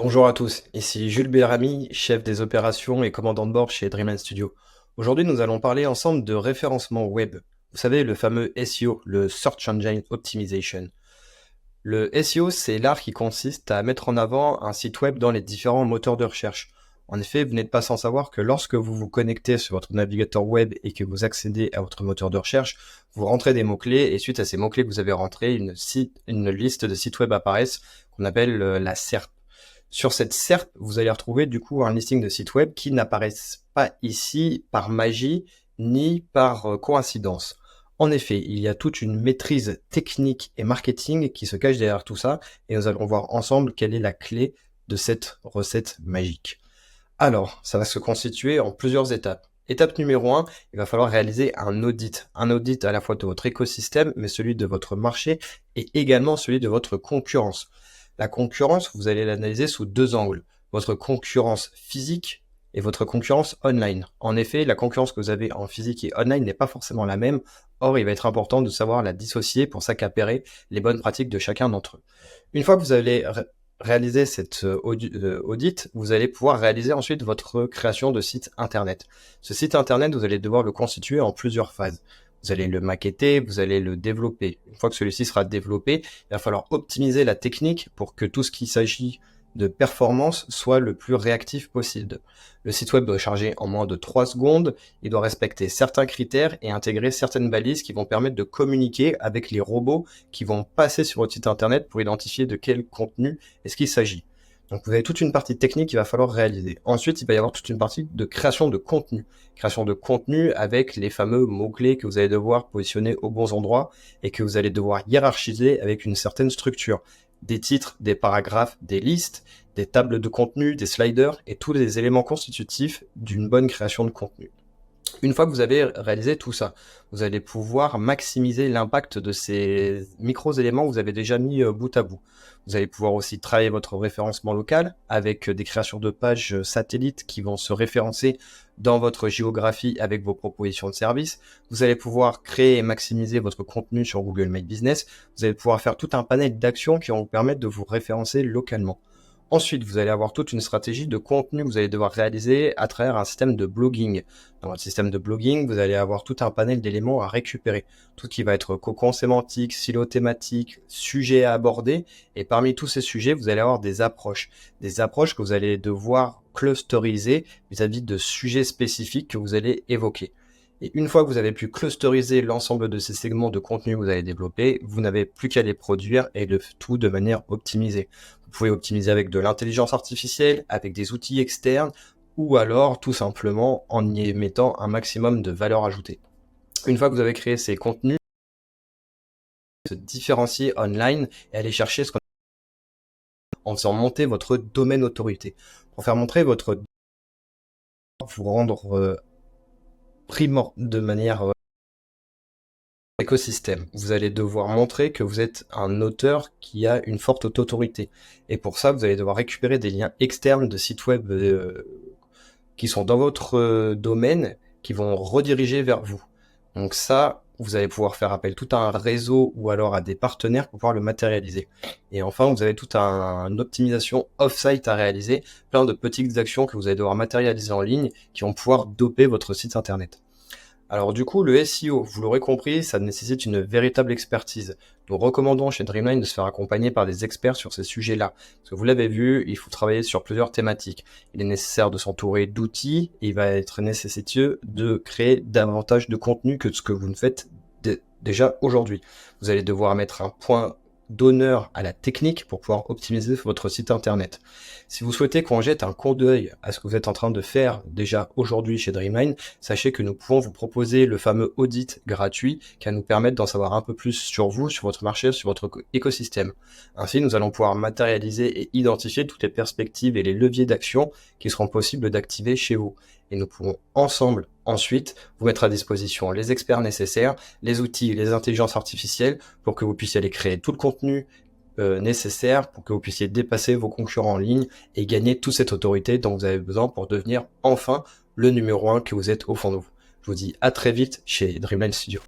Bonjour à tous, ici Jules Bellamy, chef des opérations et commandant de bord chez Dreamland Studio. Aujourd'hui, nous allons parler ensemble de référencement web. Vous savez, le fameux SEO, le Search Engine Optimization. Le SEO, c'est l'art qui consiste à mettre en avant un site web dans les différents moteurs de recherche. En effet, vous n'êtes pas sans savoir que lorsque vous vous connectez sur votre navigateur web et que vous accédez à votre moteur de recherche, vous rentrez des mots-clés et suite à ces mots-clés que vous avez rentrés, une liste de sites web apparaissent qu'on appelle la SERP. Sur cette SERP, vous allez retrouver du coup un listing de sites web qui n'apparaissent pas ici par magie ni par coïncidence. En effet, il y a toute une maîtrise technique et marketing qui se cache derrière tout ça, et nous allons voir ensemble quelle est la clé de cette recette magique. Alors, ça va se constituer en plusieurs étapes. Étape numéro 1, il va falloir réaliser un audit. Un audit à la fois de votre écosystème, mais celui de votre marché et également celui de votre concurrence. La concurrence, vous allez l'analyser sous deux angles. Votre concurrence physique et votre concurrence online. En effet, la concurrence que vous avez en physique et online n'est pas forcément la même. Or, il va être important de savoir la dissocier pour s'accaparer les bonnes pratiques de chacun d'entre eux. Une fois que vous allez réaliser cette audit, vous allez pouvoir réaliser ensuite votre création de site internet. Ce site internet, vous allez devoir le constituer en plusieurs phases. Vous allez le maqueter, vous allez le développer. Une fois que celui-ci sera développé, il va falloir optimiser la technique pour que tout ce qui s'agit de performance soit le plus réactif possible. Le site web doit charger en moins de 3 secondes, il doit respecter certains critères et intégrer certaines balises qui vont permettre de communiquer avec les robots qui vont passer sur votre site internet pour identifier de quel contenu est-ce qu'il s'agit. Donc vous avez toute une partie technique qu'il va falloir réaliser. Ensuite, il va y avoir toute une partie de création de contenu. Création de contenu avec les fameux mots-clés que vous allez devoir positionner aux bons endroits et que vous allez devoir hiérarchiser avec une certaine structure. Des titres, des paragraphes, des listes, des tables de contenu, des sliders et tous les éléments constitutifs d'une bonne création de contenu. Une fois que vous avez réalisé tout ça, vous allez pouvoir maximiser l'impact de ces micros-éléments que vous avez déjà mis bout à bout. Vous allez pouvoir aussi travailler votre référencement local avec des créations de pages satellites qui vont se référencer dans votre géographie avec vos propositions de services. Vous allez pouvoir créer et maximiser votre contenu sur Google My Business. Vous allez pouvoir faire tout un panel d'actions qui vont vous permettre de vous référencer localement. Ensuite, vous allez avoir toute une stratégie de contenu que vous allez devoir réaliser à travers un système de blogging. Dans votre système de blogging, vous allez avoir tout un panel d'éléments à récupérer. Tout ce qui va être cocon sémantique, silo thématique, sujets à aborder. Et parmi tous ces sujets, vous allez avoir des approches. Des approches que vous allez devoir clusteriser vis-à-vis de sujets spécifiques que vous allez évoquer. Et une fois que vous avez pu clusteriser l'ensemble de ces segments de contenu que vous allez développer, vous n'avez plus qu'à les produire et le tout de manière optimisée. Vous pouvez optimiser avec de l'intelligence artificielle, avec des outils externes, ou alors tout simplement en y mettant un maximum de valeur ajoutée. Une fois que vous avez créé ces contenus, se différencier online et aller chercher ce qu'on en faisant monter votre domaine autorité. Pour faire montrer votre vous rendre de manière écosystème. Vous allez devoir montrer que vous êtes un auteur qui a une forte autorité. Et pour ça, vous allez devoir récupérer des liens externes de sites web qui sont dans votre domaine, qui vont rediriger vers vous. Donc ça, vous allez pouvoir faire appel tout à un réseau ou alors à des partenaires pour pouvoir le matérialiser. Et enfin, vous avez toute une optimisation off-site à réaliser, plein de petites actions que vous allez devoir matérialiser en ligne qui vont pouvoir doper votre site internet. Alors du coup, le SEO, vous l'aurez compris, ça nécessite une véritable expertise. Nous recommandons chez Dreamline de se faire accompagner par des experts sur ces sujets-là. Parce que vous l'avez vu, il faut travailler sur plusieurs thématiques. Il est nécessaire de s'entourer d'outils et il va être nécessiteux de créer davantage de contenu que ce que vous ne faites déjà aujourd'hui. Vous allez devoir mettre un point d'honneur à la technique pour pouvoir optimiser votre site internet. Si vous souhaitez qu'on jette un coup d'œil à ce que vous êtes en train de faire déjà aujourd'hui chez Dreamline, sachez que nous pouvons vous proposer le fameux audit gratuit qui va nous permettre d'en savoir un peu plus sur vous, sur votre marché, sur votre écosystème. Ainsi, nous allons pouvoir matérialiser et identifier toutes les perspectives et les leviers d'action qui seront possibles d'activer chez vous. Et nous pourrons ensemble ensuite vous mettre à disposition les experts nécessaires, les outils, les intelligences artificielles pour que vous puissiez aller créer tout le contenu nécessaire pour que vous puissiez dépasser vos concurrents en ligne et gagner toute cette autorité dont vous avez besoin pour devenir enfin le numéro 1 que vous êtes au fond de vous. Je vous dis à très vite chez Dreamline Studio.